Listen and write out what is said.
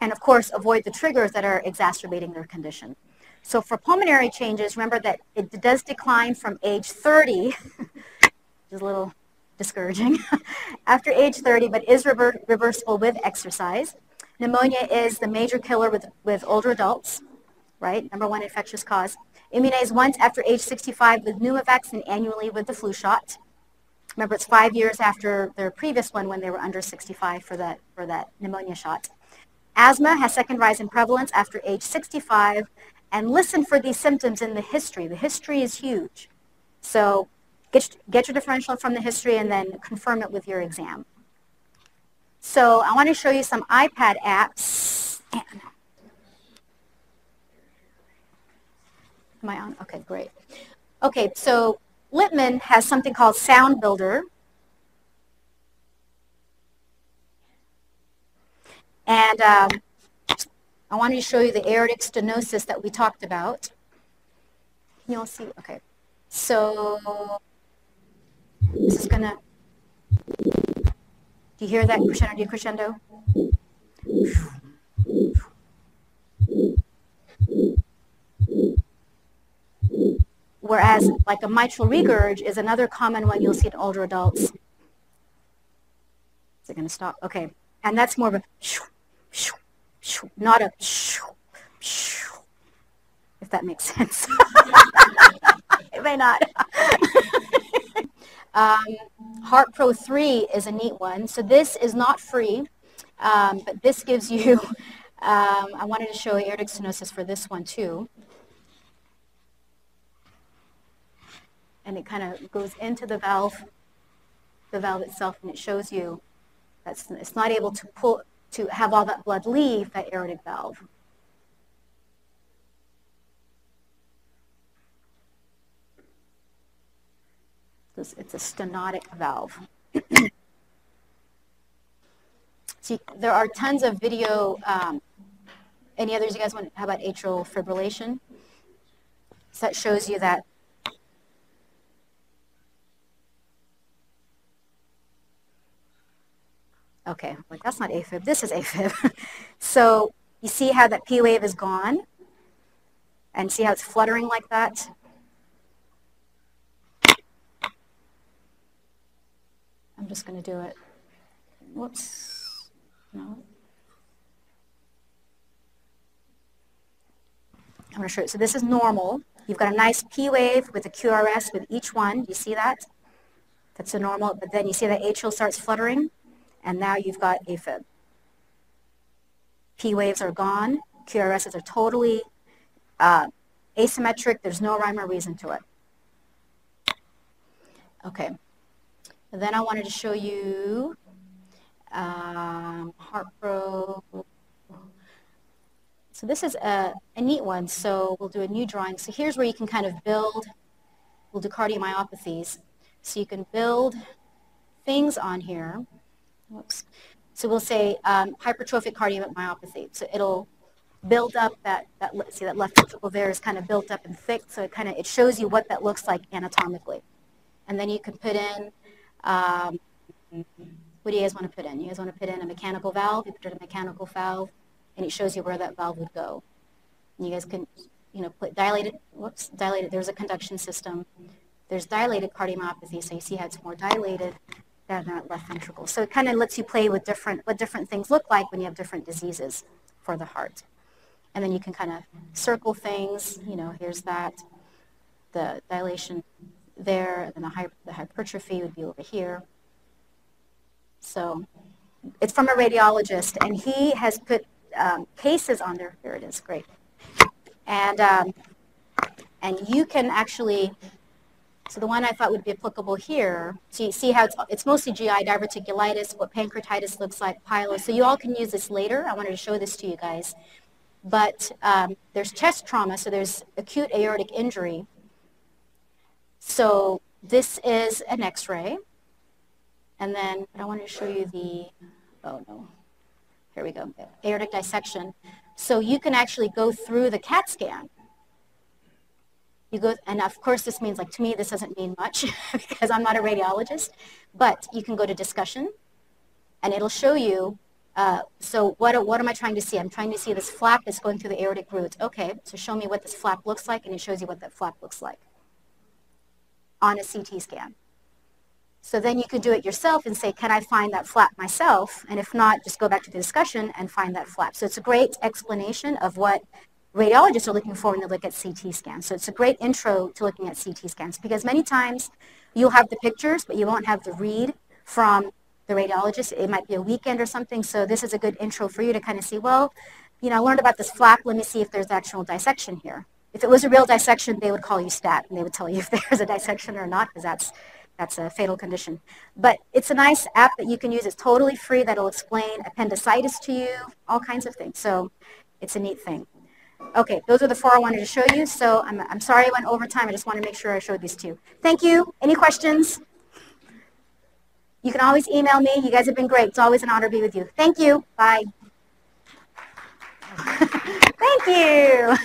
and of course avoid the triggers that are exacerbating their condition. So for pulmonary changes, remember that it does decline from age 30, which is a little discouraging, after age 30, but is reversible with exercise. Pneumonia is the major killer with older adults, right? #1 infectious cause. Immunized once after age 65 with Pneumovax and annually with the flu shot. Remember, it's 5 years after their previous one when they were under 65 for that pneumonia shot. Asthma has second rise in prevalence after age 65. And listen for these symptoms in the history. The history is huge. So get your differential from the history and then confirm it with your exam. So I want to show you some iPad apps. Am I on? Okay, great. Okay, so Littman has something called Sound Builder. And I wanted to show you the aortic stenosis that we talked about. Can you all see? Okay. So this is going to, do you hear that crescendo, Whereas like a mitral regurg is another common one you'll see in older adults. Is it going to stop? Okay. And that's more of a not a if that makes sense. It may not. Heart Pro 3 is a neat one. So this is not free, but this gives you, I wanted to show aortic stenosis for this one too. And it kind of goes into the valve itself, and it shows you that it's not able to have all that blood leave that aortic valve. It's a stenotic valve. See, there are tons of video. Any others you guys want? How about atrial fibrillation? So that shows you that. Okay, like that's not AFib. This is AFib. So you see how that P wave is gone, and see how it's fluttering like that. I'm just going to do it. Whoops. No. I'm going to show you. So this is normal. You've got a nice P wave with a QRS with each one. Do you see that? That's a normal. But then you see that atrial starts fluttering, and now you've got AFib. P waves are gone. QRSs are totally asymmetric. There's no rhyme or reason to it. Okay. And then I wanted to show you Heart Pro. So this is a neat one. So we'll do a new drawing. So here's where you can kind of build. We'll do cardiomyopathies. So you can build things on here. Whoops. So we'll say hypertrophic cardiomyopathy. So it'll build up that see that left ventricle there is kind of built up and thick. So it shows you what that looks like anatomically. And then you can put in, what do you guys want to put in? You guys want to put in a mechanical valve? You put in a mechanical valve, and it shows you where that valve would go. And you guys can, put dilated, there's a conduction system. There's dilated cardiomyopathy, so you see how it's more dilated than that left ventricle. So it kind of lets you play with what different things look like when you have different diseases for the heart. And then you can kind of circle things, here's that, the dilation there, and the hypertrophy would be over here. So it's from a radiologist, and he has put cases on there. There it is, great. And you can actually, so the one I thought would be applicable here, so you see how it's mostly GI, diverticulitis, what pancreatitis looks like, pyelo. So you all can use this later. I wanted to show this to you guys. But there's chest trauma, so there's acute aortic injury. So this is an X-ray. And then I want to show you here we go, aortic dissection. So you can actually go through the CAT scan. And of course this means, to me this doesn't mean much because I'm not a radiologist, but you can go to discussion and it'll show you So what am I trying to see? I'm trying to see this flap that's going through the aortic roots. Okay, so show me what this flap looks like, and it shows you what that flap looks like on a CT scan. So then you could do it yourself and say, can I find that flap myself? And if not, just go back to the discussion and find that flap. So it's a great explanation of what radiologists are looking for when they look at CT scans. So it's a great intro to looking at CT scans, because many times you'll have the pictures, but you won't have the read from the radiologist. It might be a weekend or something. So this is a good intro for you to kind of see, well, you know, I learned about this flap. Let me see if there's actual dissection here. If it was a real dissection, they would call you stat, and they would tell you if there's a dissection or not, because that's a fatal condition. But it's a nice app that you can use. It's totally free. That'll explain appendicitis to you, all kinds of things. So it's a neat thing. Okay, those are the four I wanted to show you. So I'm sorry I went over time. I just want to make sure I showed these two. Thank you. Any questions? You can always email me. You guys have been great. It's always an honor to be with you. Thank you. Bye. Thank you.